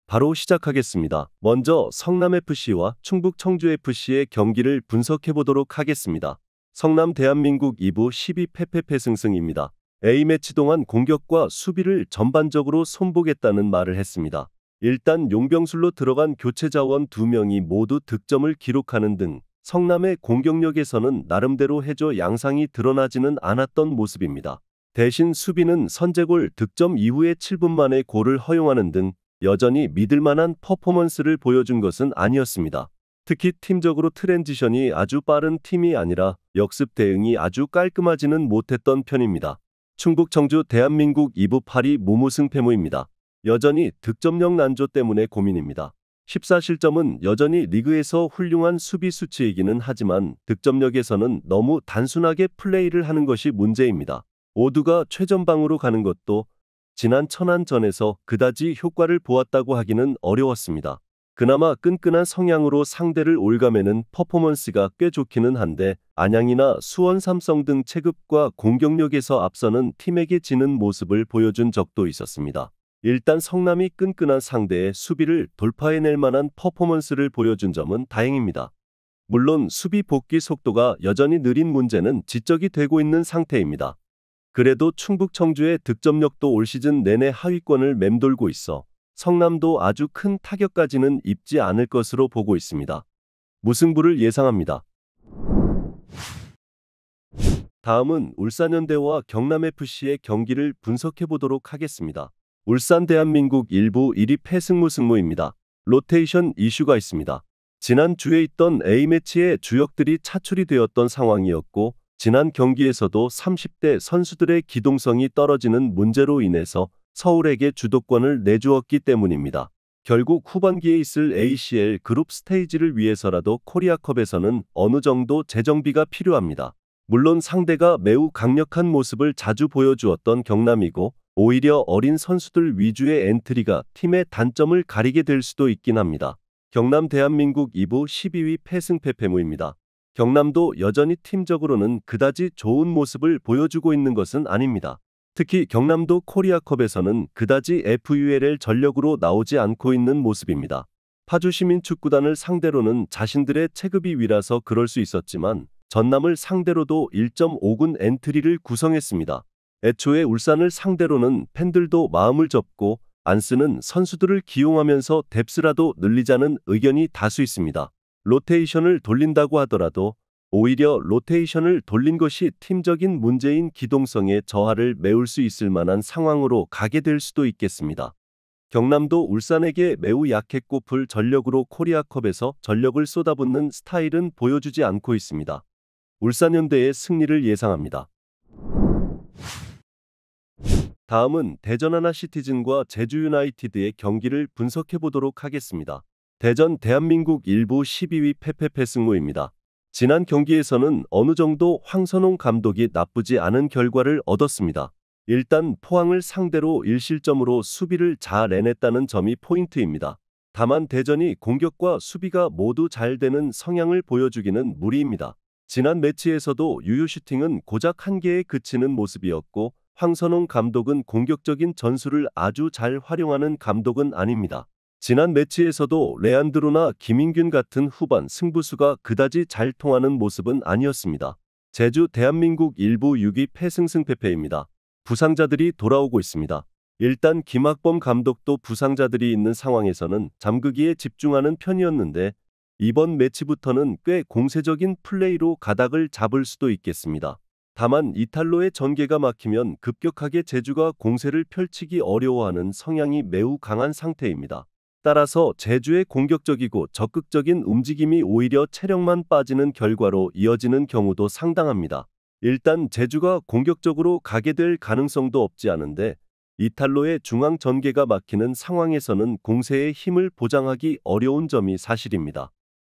바로 시작하겠습니다. 먼저 성남FC와 충북 청주FC의 경기를 분석해 보도록 하겠습니다. 성남 대한민국 2부 12패 패승승입니다. A매치 동안 공격과 수비를 전반적으로 손보겠다는 말을 했습니다. 일단 용병술로 들어간 교체 자원 2명이 모두 득점을 기록하는 등 성남의 공격력에서는 나름대로 해저 양상이 드러나지는 않았던 모습입니다. 대신 수비는 선제골 득점 이후에 7분 만에 골을 허용하는 등 여전히 믿을만한 퍼포먼스를 보여준 것은 아니었습니다. 특히 팀적으로 트랜지션이 아주 빠른 팀이 아니라 역습 대응이 아주 깔끔하지는 못했던 편입니다. 충북 청주 대한민국 2부 8위 무무승 패무입니다. 여전히 득점력 난조 때문에 고민입니다. 14실점은 여전히 리그에서 훌륭한 수비 수치이기는 하지만 득점력에서는 너무 단순하게 플레이를 하는 것이 문제입니다. 모두가 최전방으로 가는 것도 지난 천안전에서 그다지 효과를 보았다고 하기는 어려웠습니다. 그나마 끈끈한 성향으로 상대를 올가매는 퍼포먼스가 꽤 좋기는 한데 안양이나 수원 삼성 등 체급과 공격력에서 앞서는 팀에게 지는 모습을 보여준 적도 있었습니다. 일단 성남이 끈끈한 상대의 수비를 돌파해낼 만한 퍼포먼스를 보여준 점은 다행입니다. 물론 수비 복귀 속도가 여전히 느린 문제는 지적이 되고 있는 상태입니다. 그래도 충북 청주의 득점력도 올 시즌 내내 하위권을 맴돌고 있어 성남도 아주 큰 타격까지는 입지 않을 것으로 보고 있습니다. 무승부를 예상합니다. 다음은 울산현대와 경남FC의 경기를 분석해 보도록 하겠습니다. 울산 대한민국 1부 1위 패승무승무입니다. 로테이션 이슈가 있습니다. 지난 주에 있던 A매치에 주역들이 차출이 되었던 상황이었고 지난 경기에서도 30대 선수들의 기동성이 떨어지는 문제로 인해서 서울에게 주도권을 내주었기 때문입니다. 결국 후반기에 있을 ACL 그룹 스테이지를 위해서라도 코리아컵에서는 어느 정도 재정비가 필요합니다. 물론 상대가 매우 강력한 모습을 자주 보여주었던 경남이고 오히려 어린 선수들 위주의 엔트리가 팀의 단점을 가리게 될 수도 있긴 합니다. 경남 대한민국 2부 12위 패승패무입니다. 경남도 여전히 팀적으로는 그다지 좋은 모습을 보여주고 있는 것은 아닙니다. 특히 경남도 코리아컵에서는 그다지 FULL 전력으로 나오지 않고 있는 모습입니다. 파주시민축구단을 상대로는 자신들의 체급이 위라서 그럴 수 있었지만 전남을 상대로도 1.5군 엔트리를 구성했습니다. 애초에 울산을 상대로는 팬들도 마음을 접고 안 쓰는 선수들을 기용하면서 뎁스라도 늘리자는 의견이 다수 있습니다. 로테이션을 돌린다고 하더라도 오히려 로테이션을 돌린 것이 팀적인 문제인 기동성의 저하를 메울 수 있을 만한 상황으로 가게 될 수도 있겠습니다. 경남도 울산에게 매우 약했고 풀 전력으로 코리아컵에서 전력을 쏟아붓는 스타일은 보여주지 않고 있습니다. 울산현대의 승리를 예상합니다. 다음은 대전 하나시티즌과 제주유나이티드의 경기를 분석해 보도록 하겠습니다. 대전 대한민국 1부 12위 패승무입니다. 지난 경기에서는 어느 정도 황선홍 감독이 나쁘지 않은 결과를 얻었습니다. 일단 포항을 상대로 1실점으로 수비를 잘 해냈다는 점이 포인트입니다. 다만 대전이 공격과 수비가 모두 잘 되는 성향을 보여주기는 무리입니다. 지난 매치에서도 유효 슈팅은 고작 1개에 그치는 모습이었고 황선홍 감독은 공격적인 전술을 아주 잘 활용하는 감독은 아닙니다. 지난 매치에서도 레안드로나 김인균 같은 후반 승부수가 그다지 잘 통하는 모습은 아니었습니다. 제주 대한민국 1부 6위 패승승패입니다. 부상자들이 돌아오고 있습니다. 일단 김학범 감독도 부상자들이 있는 상황에서는 잠그기에 집중하는 편이었는데 이번 매치부터는 꽤 공세적인 플레이로 가닥을 잡을 수도 있겠습니다. 다만 이탈로의 전개가 막히면 급격하게 제주가 공세를 펼치기 어려워하는 성향이 매우 강한 상태입니다. 따라서 제주의 공격적이고 적극적인 움직임이 오히려 체력만 빠지는 결과로 이어지는 경우도 상당합니다. 일단 제주가 공격적으로 가게 될 가능성도 없지 않은데 이탈로의 중앙 전개가 막히는 상황에서는 공세의 힘을 보장하기 어려운 점이 사실입니다.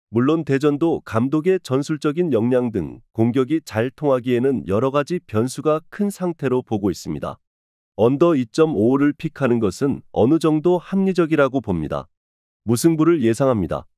물론 대전도 감독의 전술적인 역량 등 공격이 잘 통하기에는 여러 가지 변수가 큰 상태로 보고 있습니다. 언더 2.55를 픽하는 것은 어느 정도 합리적이라고 봅니다. 무승부를 예상합니다.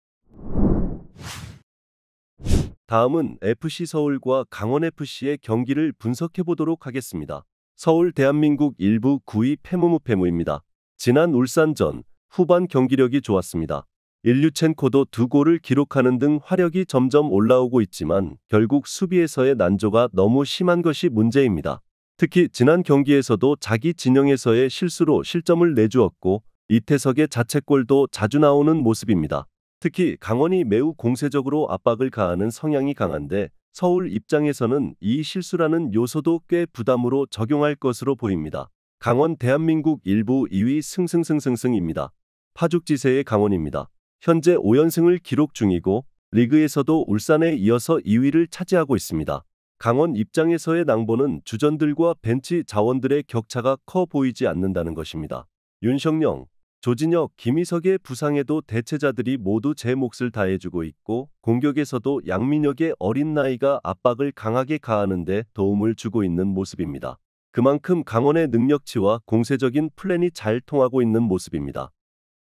다음은 FC서울과 강원FC의 경기를 분석해 보도록 하겠습니다. 서울 대한민국 1부 9위 패무무입니다. 지난 울산전 후반 경기력이 좋았습니다. 일류첸코도 2골을 기록하는 등 화력이 점점 올라오고 있지만 결국 수비에서의 난조가 너무 심한 것이 문제입니다. 특히 지난 경기에서도 자기 진영에서의 실수로 실점을 내주었고 이태석의 자책골도 자주 나오는 모습입니다. 특히 강원이 매우 공세적으로 압박을 가하는 성향이 강한데 서울 입장에서는 이 실수라는 요소도 꽤 부담으로 적용할 것으로 보입니다. 강원 대한민국 1부 2위 승승승승승입니다. 파죽지세의 강원입니다. 현재 5연승을 기록 중이고 리그에서도 울산에 이어서 2위를 차지하고 있습니다. 강원 입장에서의 낭보는 주전들과 벤치 자원들의 격차가 커 보이지 않는다는 것입니다. 윤석영, 조진혁, 김희석의 부상에도 대체자들이 모두 제 몫을 다해주고 있고 공격에서도 양민혁의 어린 나이가 압박을 강하게 가하는 데 도움을 주고 있는 모습입니다. 그만큼 강원의 능력치와 공세적인 플랜이 잘 통하고 있는 모습입니다.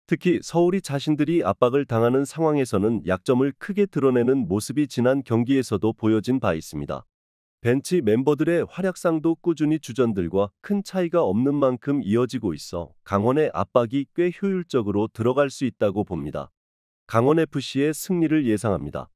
특히 서울이 자신들이 압박을 당하는 상황에서는 약점을 크게 드러내는 모습이 지난 경기에서도 보여진 바 있습니다. 벤치 멤버들의 활약상도 꾸준히 주전들과 큰 차이가 없는 만큼 이어지고 있어 강원의 압박이 꽤 효율적으로 들어갈 수 있다고 봅니다. 강원FC의 승리를 예상합니다.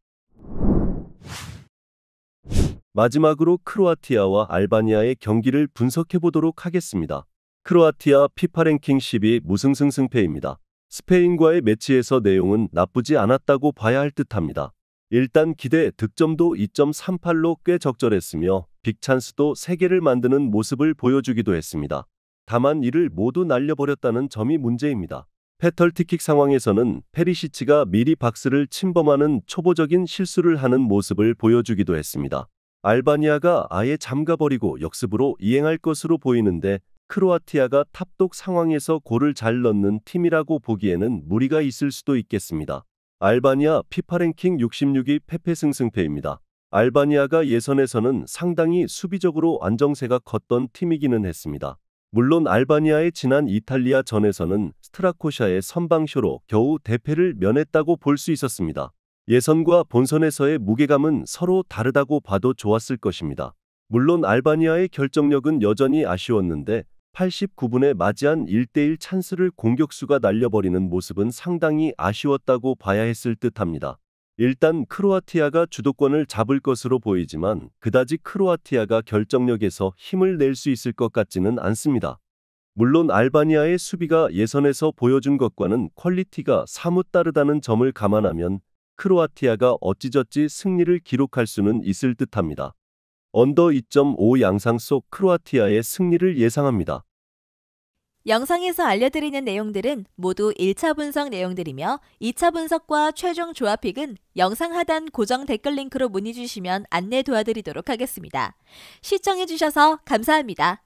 마지막으로 크로아티아와 알바니아의 경기를 분석해보도록 하겠습니다. 크로아티아 피파 랭킹 10위 무승승 승패입니다. 스페인과의 매치에서 내용은 나쁘지 않았다고 봐야 할 듯합니다. 일단 기대 득점도 2.38로 꽤 적절했으며 빅찬스도 3개를 만드는 모습을 보여주기도 했습니다. 다만 이를 모두 날려버렸다는 점이 문제입니다. 페널티킥 상황에서는 페리시치가 미리 박스를 침범하는 초보적인 실수를 하는 모습을 보여주기도 했습니다. 알바니아가 아예 잠가버리고 역습으로 이행할 것으로 보이는데 크로아티아가 탑독 상황에서 골을 잘 넣는 팀이라고 보기에는 무리가 있을 수도 있겠습니다. 알바니아 피파 랭킹 66위 패패승승패입니다. 알바니아가 예선에서는 상당히 수비적으로 안정세가 컸던 팀이기는 했습니다. 물론 알바니아의 지난 이탈리아 전에서는 스트라코샤의 선방쇼로 겨우 대패를 면했다고 볼 수 있었습니다. 예선과 본선에서의 무게감은 서로 다르다고 봐도 좋았을 것입니다. 물론 알바니아의 결정력은 여전히 아쉬웠는데 89분에 맞이한 1대1 찬스를 공격수가 날려버리는 모습은 상당히 아쉬웠다고 봐야 했을 듯합니다. 일단 크로아티아가 주도권을 잡을 것으로 보이지만 그다지 크로아티아가 결정력에서 힘을 낼 수 있을 것 같지는 않습니다. 물론 알바니아의 수비가 예선에서 보여준 것과는 퀄리티가 사뭇 다르다는 점을 감안하면 크로아티아가 어찌저찌 승리를 기록할 수는 있을 듯합니다. 언더 2.5 양상 속 크로아티아의 승리를 예상합니다. 영상에서 알려드리는 내용들은 모두 1차 분석 내용들이며 2차 분석과 최종 조합픽은 영상 하단 고정 댓글 링크로 문의 주시면 안내 도와드리도록 하겠습니다. 시청해주셔서 감사합니다.